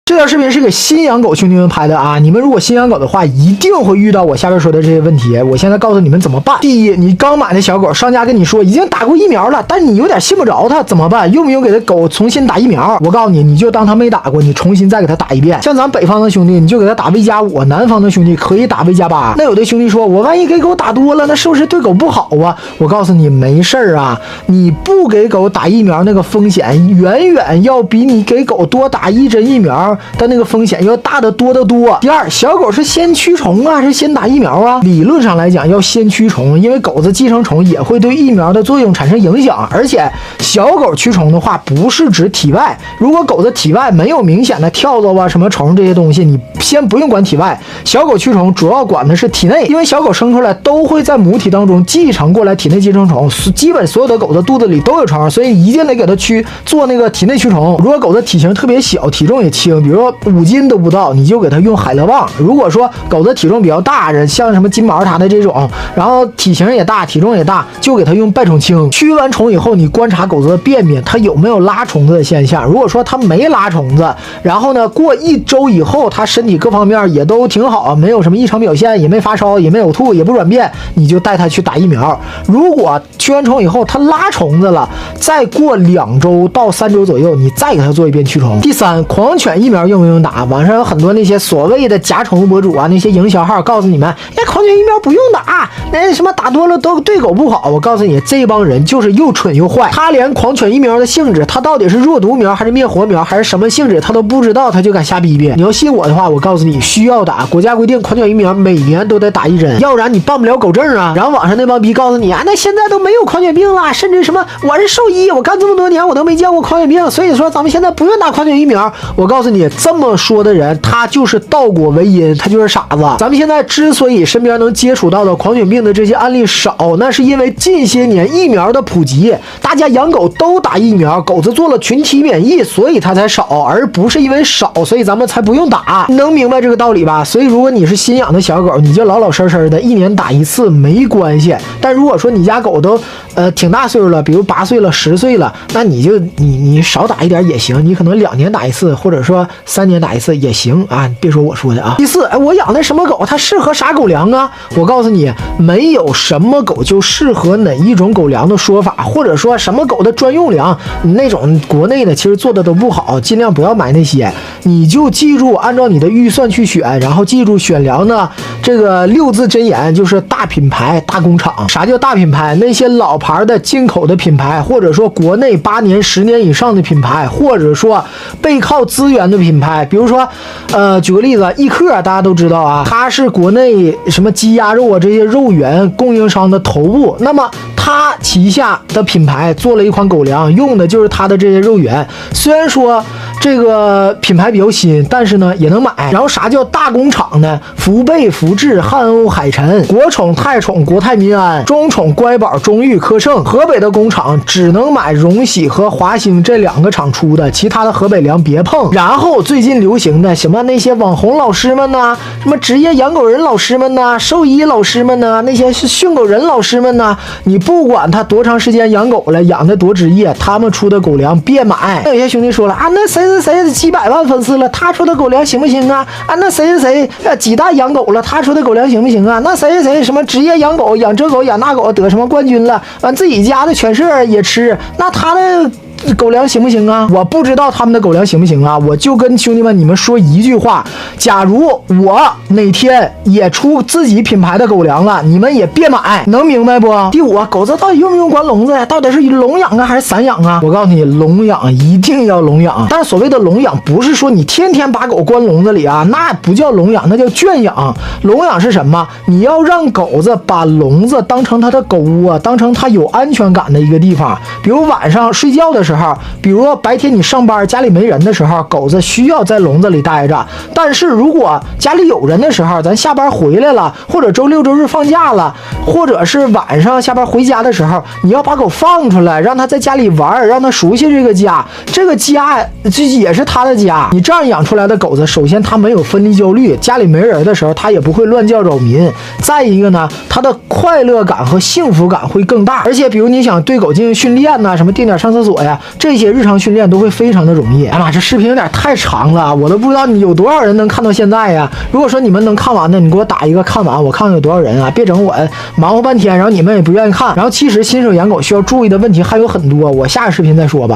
这条视频是给新养狗兄弟们拍的啊！你们如果新养狗的话，一定会遇到我下边说的这些问题。我现在告诉你们怎么办。第一，你刚买的小狗，商家跟你说已经打过疫苗了，但你有点信不着它，怎么办？用不用给它狗重新打疫苗？我告诉你，你就当它没打过，你重新再给它打一遍。像咱北方的兄弟，你就给它打V+5，南方的兄弟可以打V+8。那有的兄弟说，我万一给狗打多了，那是不是对狗不好啊？我告诉你，没事儿啊，你不给狗打疫苗那个风险，远远要比你给狗多打1针疫苗的那个风险要大得多得多。第二，小狗是先驱虫啊，还是先打疫苗啊？理论上来讲要先驱虫，因为狗子寄生虫也会对疫苗的作用产生影响。而且小狗驱虫的话，不是指体外，如果狗子体外没有明显的跳蚤啊、什么虫这些东西，你先不用管体外。小狗驱虫主要管的是体内，因为小狗生出来都会在母体当中继承过来体内寄生虫，基本所有的狗的肚子里都有虫，所以一定得给它做那个体内驱虫。如果狗的体型特别小，体重也轻，比如说5斤都不到，你就给它用海乐棒。如果说狗的体重比较大，像什么金毛它的这种，然后体型也大，体重也大，就给它用败虫清。驱完虫以后，你观察狗子的便便，它有没有拉虫子的现象。如果说它没拉虫子，然后呢过1周以后，它身体各方面也都挺好，没有什么异常表现，也没发烧，也没呕吐，也不软便，你就带它去打疫苗。如果驱完虫以后它拉虫子了，再过2周到3周左右，你再给它做一遍驱虫。第三，狂犬疫苗用不用打？网上有很多那些所谓的假宠物博主啊，那些营销号告诉你们，狂犬疫苗不用打，那什么打多了都对狗不好。我告诉你，这帮人就是又蠢又坏，他连狂犬疫苗的性质，它到底是弱毒苗还是灭活苗还是什么性质，他都不知道，他就敢瞎逼逼。你要信我的话，我告诉你，需要打。国家规定狂犬疫苗每年都得打1针，要不然你办不了狗证啊。然后网上那帮逼告诉你啊，那现在都没有狂犬病了，甚至什么我是兽医，我干这么多年我都没见过狂犬病，所以说咱们现在不用打狂犬疫苗。我告诉你，这么说的人他就是倒果为因，他就是傻子。咱们现在之所以身边能接触到的狂犬病的这些案例少，那是因为近些年疫苗的普及，大家养狗都打疫苗，狗子做了群体免疫，所以它才少，而不是因为少所以咱们才不用打。能明白这个道理吧？所以如果你是新养的小狗，你就老老实实的1年打1次没关系。但如果说你家狗都挺大岁数了，比如8岁了、10岁了，那你少打一点也行，你可能2年打1次，或者说3年打1次也行啊。别说我说的啊。第四，我养的什么狗，它适合啥狗粮啊？我告诉你，没有什么狗就适合哪一种狗粮的说法，或者说什么狗的专用粮，那种国内的其实做的都不好，尽量不要买那些。你就记住按照你的预算去选，然后记住选粮呢，这个6字真言就是大品牌、大工厂。啥叫大品牌？那些老牌的进口的品牌，或者说国内8年、10年以上的品牌，或者说背靠资源的品牌。比如说举个例子，易客大家都知道啊，它是国内什么鸡鸭肉啊这些肉源供应商的头部，那么它旗下的品牌做了一款狗粮，用的就是它的这些肉源。虽然说这个品牌比较新，但是呢也能买。然后啥叫大工厂呢？福贝、福智、汉欧、海晨、国宠、泰宠、国泰民安、中宠、乖宝、中裕、科盛。河北的工厂只能买荣喜和华兴这2个厂出的，其他的河北粮别碰。然后最近流行的什么那些网红老师们呐，什么职业养狗人老师们呐，兽医老师们呐，那些是训狗人老师们呐，你不管他多长时间养狗了，养的多职业，他们出的狗粮别买。有些兄弟说了啊，那谁几百万粉丝了，他出的狗粮行不行啊？啊，那谁几代养狗了，他出的狗粮行不行啊？那谁什么职业养狗，养这狗养那狗得什么冠军了，完自己家的犬舍也吃，那他的狗粮行不行啊？我不知道他们的狗粮行不行啊，我就跟兄弟们你们说一句话，假如我哪天也出自己品牌的狗粮了，你们也别买，能明白不？第五，狗子到底用不用关笼子呀？到底是笼养啊还是散养啊？我告诉你，笼养一定要笼养，但是所谓的笼养不是说你天天把狗关笼子里啊，那不叫笼养，那叫圈养。笼养是什么？你要让狗子把笼子当成它的狗窝，当成它有安全感的一个地方。比如晚上睡觉的时候，比如白天你上班家里没人的时候，狗子需要在笼子里待着。但是如果家里有人的时候，咱下班回来了，或者周6周日放假了，或者是晚上下班回家的时候，你要把狗放出来，让它在家里玩，让它熟悉这个家，这个家这也是它的家。你这样养出来的狗子，首先它没有分离焦虑，家里没人的时候它也不会乱叫扰民。再一个呢，它的快乐感和幸福感会更大。而且比如你想对狗进行训练呐，什么定点上厕所呀，这些日常训练都会非常的容易。哎妈，这视频有点太长了，我都不知道你有多少人能看到现在呀。如果说你们能看完的，你给我打一个看完，我看看有多少人啊，别整我忙活半天，然后你们也不愿意看。然后其实新手养狗需要注意的问题还有很多，我下个视频再说吧。